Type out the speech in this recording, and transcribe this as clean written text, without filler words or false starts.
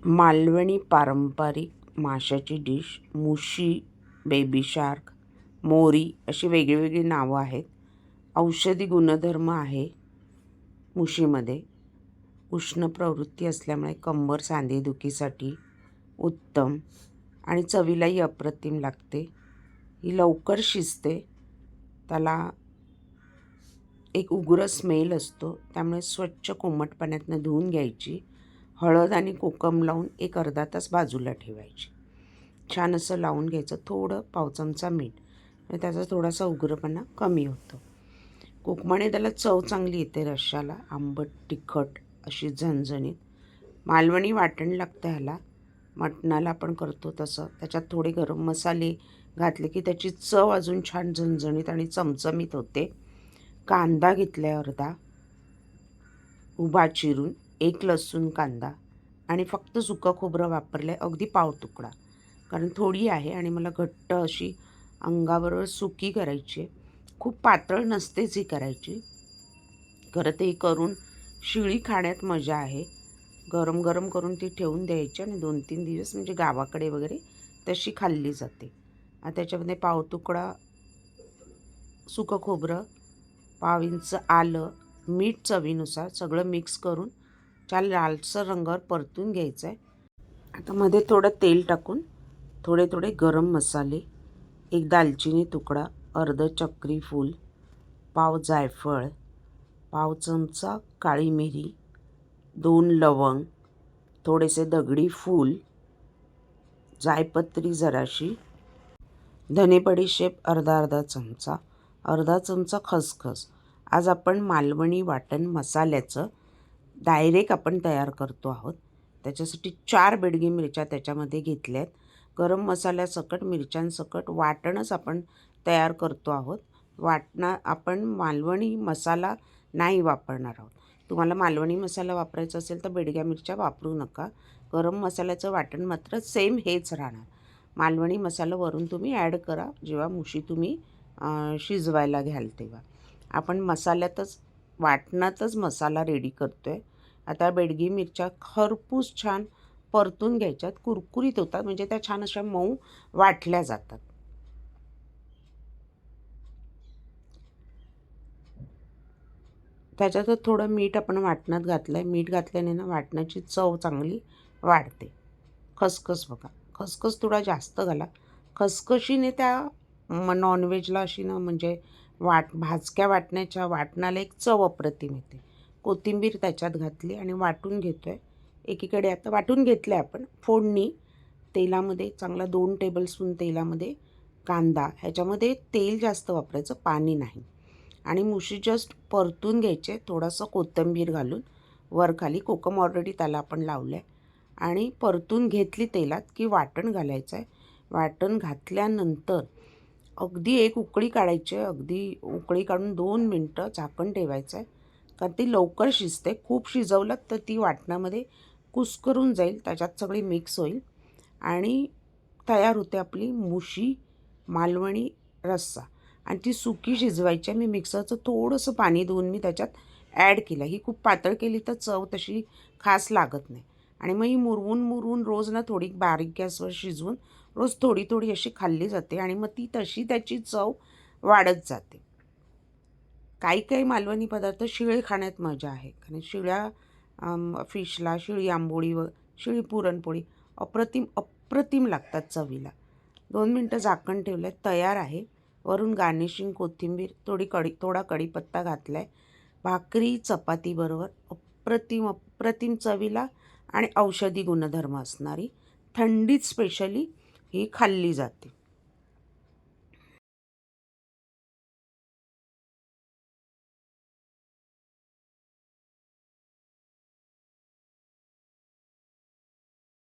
मालवणी पारंपरिक माशाची डिश मुशी, baby shark, मोरी अशी वेगळीवेगळी नावं आहेत. औषधी गुणधर्म आहे मुशीमध्ये. उष्ण प्रवृत्ती असल्यामुळे कंबर सांधेदुखीसाठी उत्तम आणि चवीलाही अप्रतिम लागते. ही लवकर शिजते. त्याला एक उग्र स्मेल असतो, त्यामुळे स्वच्छ कोमट पाण्यातनं धुवून घ्यायची. हळद आणि कोकम लावून एक अर्धा तास बाजूला ठेवायची. छान असं लावून घ्यायचं. थोडं पाव चमचा मीठ, म्हणजे त्याचा थोडासा उग्रपणा कमी होतो. कोकमाने त्याला चव चांगली येते. रश्शाला आंबट तिखट अशी झणझणीत. मालवणी वाटण लागतं ह्याला. मटणाला आपण करतो तसं. त्याच्यात थोडे गरम मसाले घातले की त्याची चव अजून छान झणझणीत आणि चमचमीत होते. कांदा घेतला आहे अर्धा उभा चिरून, एक लसूण कांदा आणि फक्त सुकं खोबरं वापरलं आहे, अगदी पाव तुकडा, कारण थोडी आहे आणि मला घट्ट अशी अंगाबरोबर सुकी करायची आहे. खूप पातळ नसतेच ही करायची. खरं ते करून शिळी खाण्यात मजा आहे. गरम गरम करून ती ठेवून द्यायची आणि 2-3 दिवस म्हणजे गावाकडे वगैरे तशी खाल्ली जाते. त्याच्यामध्ये पाव तुकडा सुकं खोबरं, पाव इंच आलं, मीठ चवीनुसार सगळं मिक्स करून छान लालसर रंगावर परतून घ्यायचं आहे. आता मध्ये थोडं तेल टाकून थोडे थोडे गरम मसाले, एक दालचिनी तुकडा, अर्ध चक्री फूल, पाव जायफळ, पाव चमचा काळी मिरी, 2 लवंग, थोडेसे दगडी फूल, जायपत्री जराशी, धने बडीशेप अर्धा चमचा, अर्धा चमचा खसखस. आज आपण मालवणी वाटण मसाल्याचं डायरेक्ट आपण तयार करतो आहोत. त्याच्यासाठी 4 बेडगी मिरच्या त्याच्यामध्ये घेतल्या आहेत. गरम मसाल्यासकट मिरच्यांसकट वाटणच आपण तयार करतो आहोत. आपण मालवणी मसाला नाही वापरणार आहोत. तुम्हाला मालवणी मसाला वापरायचा असेल तर बेडग्या मिरच्या वापरू नका. गरम मसाल्याचं वाटण मात्र सेम हेच राहणार. मालवणी मसाला वरून तुम्ही ॲड करा जेव्हा मुशी तुम्ही शिजवायला घ्याल तेव्हा. आपण वाटणातच मसाला रेडी करतो आहे. आता बेडगी मिरच्या खरपूस छान परतून घ्यायच्यात. कुरकुरीत होतात, म्हणजे त्या छान अशा मऊ वाटल्या जातात. त्याच्यातच थोडं मीठ आपण वाटणात घातलं आहे. मीठ घातल्याने ना वाटणाची चव चांगली वाढते. खसखस बघा, खसखस थोडा जास्त घाला. खसखशीने त्या नॉनव्हेजला अशी ना म्हणजे भाजक्या वाटण्याच्या वाटणाला एक चव अप्रतिम येते. कोथिंबीर त्याच्यात घातली आणि वाटून घेतो आहे. एकीकडे आता वाटून घेतलं आहे आपण. फोडणी तेलामध्ये चांगला 2 टेबलस्पून तेलामध्ये कांदा, ह्याच्यामध्ये तेल जास्त वापरायचं, पाणी नाही. आणि मुशी जस्ट परतून घ्यायचे. थोडंसं कोथिंबीर घालून वरखाली, कोकम ऑलरेडी त्याला आपण लावलं आहे. आणि परतून घेतली तेलात की वाटण घालायचं आहे. वाटण घातल्यानंतर अगदी एक उकळी काढायची आहे. अगदी उकळी काढून 2 मिनटं झाकण ठेवायचं आहे, कारण ती लवकर शिजते. खूप शिजवलं तर ती वाटणामध्ये कुस्करून जाईल, त्याच्यात सगळी मिक्स होईल आणि तयार होते आपली मुशी मालवणी रस्सा. आणि ती सुकी शिजवायची आहे. मी मिक्सरचं थोडंसं पाणी धुवून मी त्याच्यात ॲड केलं. ही खूप पातळ केली तर चव तशी खास लागत नाही. आणि मग ही मुरवून रोज ना थोडी बारीक गॅसवर शिजवून रोज थोडी थोडी अशी खाल्ली जाते आणि मग ती तशी त्याची चव वाढत जाते. काही मालवणी पदार्थ शिळे खाण्यात मजा आहे, कारण शिळ्या फिशला, शिळी आंबोळी व शिळी पुरणपोळी अप्रतिम लागतात चवीला. 2 मिनटं झाकण ठेवलं आहे, तयार आहे. वरून गार्निशिंग कोथिंबीर, थोडा कढीपत्ता घातला आहे. भाकरी चपातीबरोबर अप्रतिम चवीला आणि औषधी गुणधर्म असणारी, थंडीत स्पेशली ही खाल्ली जाते.